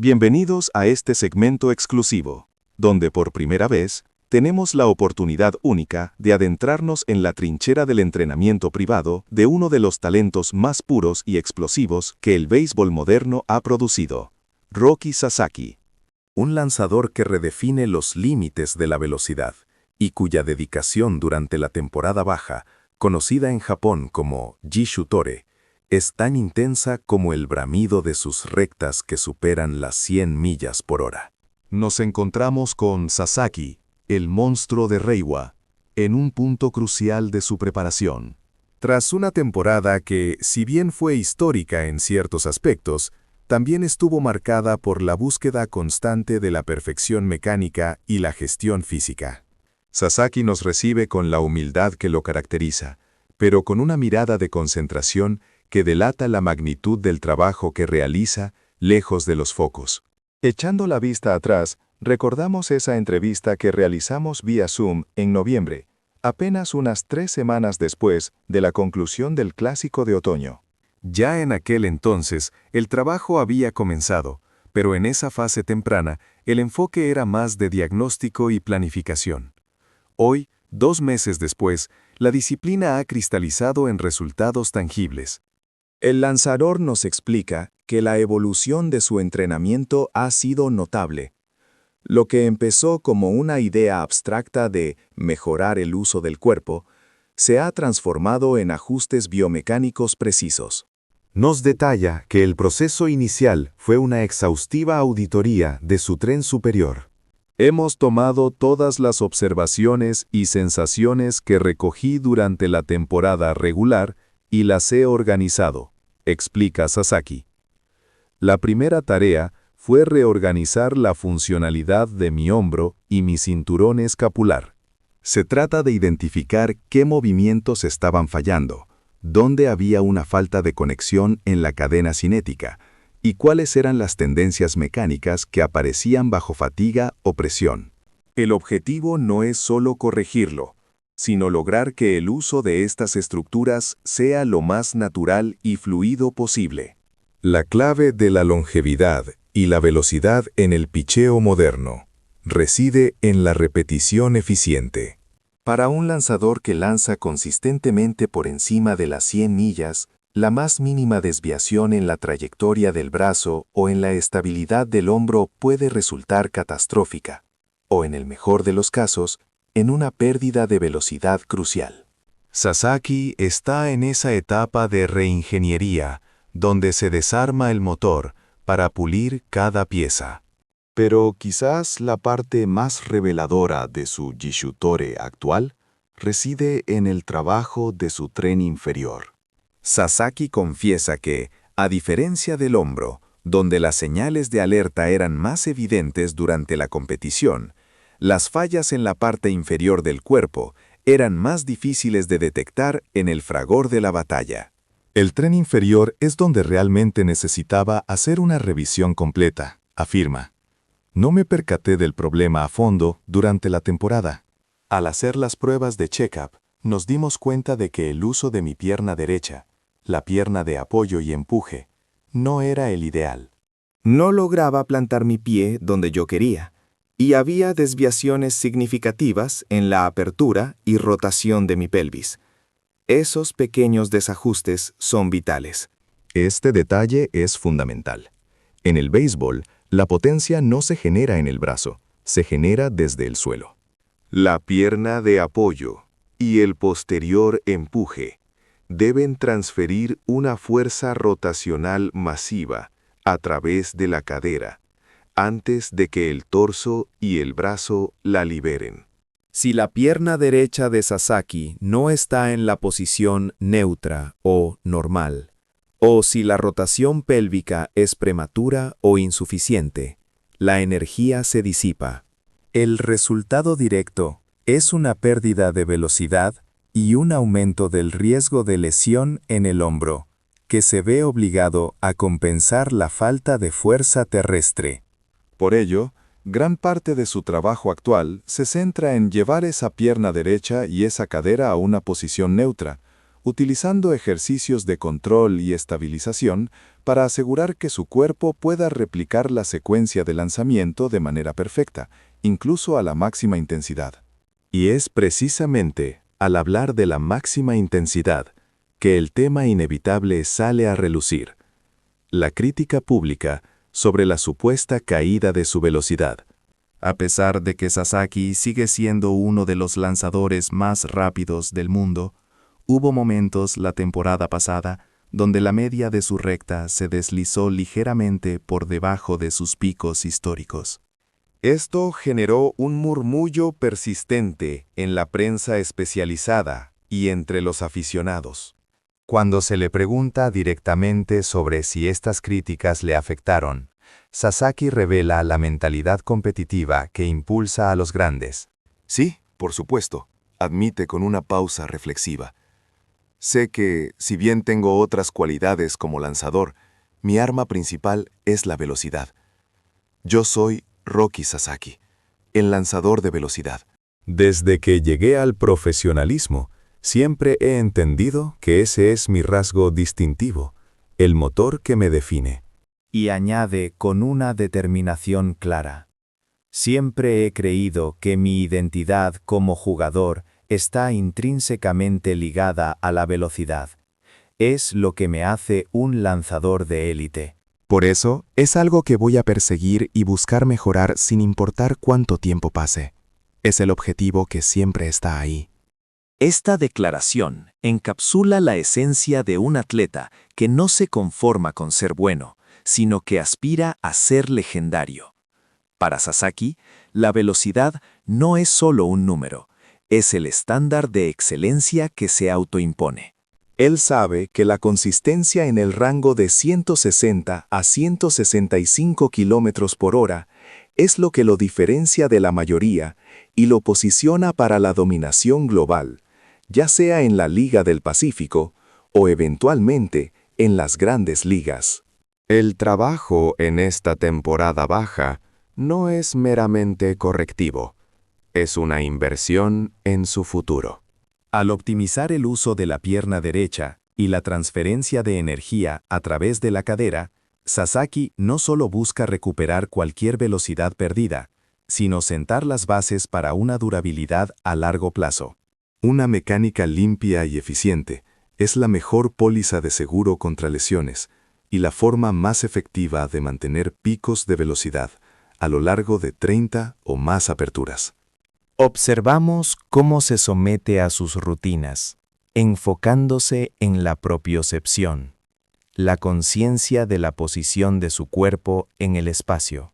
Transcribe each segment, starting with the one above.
Bienvenidos a este segmento exclusivo, donde por primera vez tenemos la oportunidad única de adentrarnos en la trinchera del entrenamiento privado de uno de los talentos más puros y explosivos que el béisbol moderno ha producido, Roki Sasaki. Un lanzador que redefine los límites de la velocidad y cuya dedicación durante la temporada baja, conocida en Japón como Jishutore, es tan intensa como el bramido de sus rectas que superan las 100 millas por hora. Nos encontramos con Sasaki, el monstruo de Reiwa, en un punto crucial de su preparación. Tras una temporada que, si bien fue histórica en ciertos aspectos, también estuvo marcada por la búsqueda constante de la perfección mecánica y la gestión física. Sasaki nos recibe con la humildad que lo caracteriza, pero con una mirada de concentración que delata la magnitud del trabajo que realiza lejos de los focos. Echando la vista atrás, recordamos esa entrevista que realizamos vía Zoom en noviembre, apenas unas 3 semanas después de la conclusión del Clásico de Otoño. Ya en aquel entonces, el trabajo había comenzado, pero en esa fase temprana, el enfoque era más de diagnóstico y planificación. Hoy, 2 meses después, la disciplina ha cristalizado en resultados tangibles. El lanzador nos explica que la evolución de su entrenamiento ha sido notable. Lo que empezó como una idea abstracta de mejorar el uso del cuerpo, se ha transformado en ajustes biomecánicos precisos. Nos detalla que el proceso inicial fue una exhaustiva auditoría de su tren superior. Hemos tomado todas las observaciones y sensaciones que recogí durante la temporada regular y las he organizado, explica Sasaki. La primera tarea fue reorganizar la funcionalidad de mi hombro y mi cinturón escapular. Se trata de identificar qué movimientos estaban fallando, dónde había una falta de conexión en la cadena cinética y cuáles eran las tendencias mecánicas que aparecían bajo fatiga o presión. El objetivo no es solo corregirlo, sino lograr que el uso de estas estructuras sea lo más natural y fluido posible. La clave de la longevidad y la velocidad en el picheo moderno reside en la repetición eficiente. Para un lanzador que lanza consistentemente por encima de las 100 millas, la más mínima desviación en la trayectoria del brazo o en la estabilidad del hombro puede resultar catastrófica, o en el mejor de los casos, en una pérdida de velocidad crucial. Sasaki está en esa etapa de reingeniería, donde se desarma el motor para pulir cada pieza. Pero quizás la parte más reveladora de su Jishutore actual reside en el trabajo de su tren inferior. Sasaki confiesa que, a diferencia del hombro, donde las señales de alerta eran más evidentes durante la competición, las fallas en la parte inferior del cuerpo eran más difíciles de detectar en el fragor de la batalla. El tren inferior es donde realmente necesitaba hacer una revisión completa, afirma. No me percaté del problema a fondo durante la temporada. Al hacer las pruebas de check-up, nos dimos cuenta de que el uso de mi pierna derecha, la pierna de apoyo y empuje, no era el ideal. No lograba plantar mi pie donde yo quería, y había desviaciones significativas en la apertura y rotación de mi pelvis. Esos pequeños desajustes son vitales. Este detalle es fundamental. En el béisbol, la potencia no se genera en el brazo, se genera desde el suelo. La pierna de apoyo y el posterior empuje deben transferir una fuerza rotacional masiva a través de la cadera, antes de que el torso y el brazo la liberen. Si la pierna derecha de Sasaki no está en la posición neutra o normal, o si la rotación pélvica es prematura o insuficiente, la energía se disipa. El resultado directo es una pérdida de velocidad y un aumento del riesgo de lesión en el hombro, que se ve obligado a compensar la falta de fuerza terrestre. Por ello, gran parte de su trabajo actual se centra en llevar esa pierna derecha y esa cadera a una posición neutra, utilizando ejercicios de control y estabilización para asegurar que su cuerpo pueda replicar la secuencia de lanzamiento de manera perfecta, incluso a la máxima intensidad. Y es precisamente al hablar de la máxima intensidad que el tema inevitable sale a relucir: la crítica pública sobre la supuesta caída de su velocidad. A pesar de que Sasaki sigue siendo uno de los lanzadores más rápidos del mundo, hubo momentos la temporada pasada donde la media de su recta se deslizó ligeramente por debajo de sus picos históricos. Esto generó un murmullo persistente en la prensa especializada y entre los aficionados. Cuando se le pregunta directamente sobre si estas críticas le afectaron, Sasaki revela la mentalidad competitiva que impulsa a los grandes. Sí, por supuesto, admite con una pausa reflexiva. Sé que, si bien tengo otras cualidades como lanzador, mi arma principal es la velocidad. Yo soy Roki Sasaki, el lanzador de velocidad. Desde que llegué al profesionalismo, siempre he entendido que ese es mi rasgo distintivo, el motor que me define. Y añade con una determinación clara: siempre he creído que mi identidad como jugador está intrínsecamente ligada a la velocidad. Es lo que me hace un lanzador de élite. Por eso, es algo que voy a perseguir y buscar mejorar sin importar cuánto tiempo pase. Es el objetivo que siempre está ahí. Esta declaración encapsula la esencia de un atleta que no se conforma con ser bueno, sino que aspira a ser legendario. Para Sasaki, la velocidad no es solo un número, es el estándar de excelencia que se autoimpone. Él sabe que la consistencia en el rango de 160 a 165 km por hora es lo que lo diferencia de la mayoría y lo posiciona para la dominación global, ya sea en la Liga del Pacífico o eventualmente en las grandes ligas. El trabajo en esta temporada baja no es meramente correctivo, es una inversión en su futuro. Al optimizar el uso de la pierna derecha y la transferencia de energía a través de la cadera, Sasaki no solo busca recuperar cualquier velocidad perdida, sino sentar las bases para una durabilidad a largo plazo. Una mecánica limpia y eficiente es la mejor póliza de seguro contra lesiones y la forma más efectiva de mantener picos de velocidad a lo largo de 30 o más aperturas. Observamos cómo se somete a sus rutinas, enfocándose en la propiocepción, la conciencia de la posición de su cuerpo en el espacio.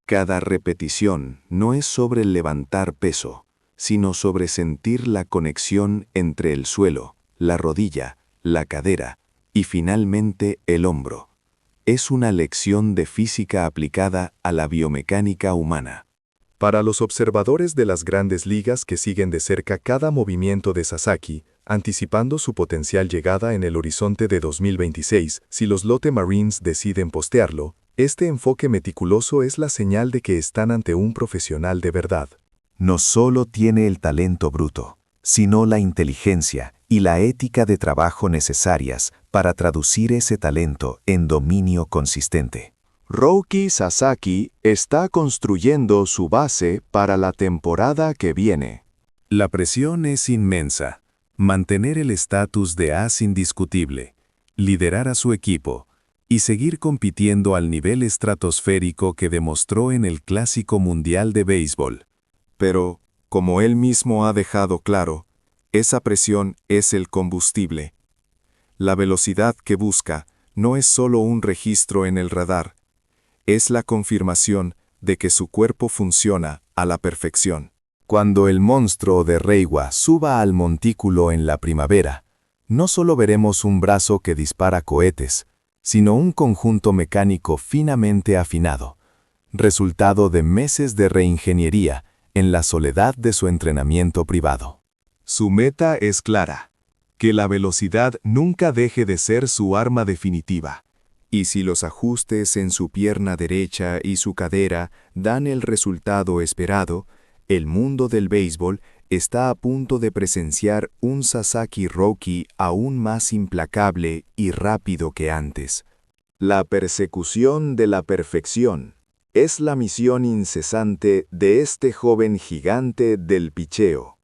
Cada repetición no es sobre levantar peso, sino sobre sentir la conexión entre el suelo, la rodilla, la cadera y finalmente el hombro. Es una lección de física aplicada a la biomecánica humana. Para los observadores de las grandes ligas que siguen de cerca cada movimiento de Sasaki, anticipando su potencial llegada en el horizonte de 2026, si los Lotte Marines deciden postearlo, este enfoque meticuloso es la señal de que están ante un profesional de verdad. No solo tiene el talento bruto, sino la inteligencia y la ética de trabajo necesarias para traducir ese talento en dominio consistente. Roki Sasaki está construyendo su base para la temporada que viene. La presión es inmensa. Mantener el estatus de as indiscutible, liderar a su equipo y seguir compitiendo al nivel estratosférico que demostró en el Clásico Mundial de Béisbol. Pero, como él mismo ha dejado claro, esa presión es el combustible. La velocidad que busca no es solo un registro en el radar, es la confirmación de que su cuerpo funciona a la perfección. Cuando el monstruo de Reiwa suba al montículo en la primavera, no solo veremos un brazo que dispara cohetes, sino un conjunto mecánico finamente afinado, resultado de meses de reingeniería en la soledad de su entrenamiento privado. Su meta es clara: que la velocidad nunca deje de ser su arma definitiva. Y si los ajustes en su pierna derecha y su cadera dan el resultado esperado, el mundo del béisbol está a punto de presenciar un Sasaki Roki aún más implacable y rápido que antes. La persecución de la perfección es la misión incesante de este joven gigante del picheo.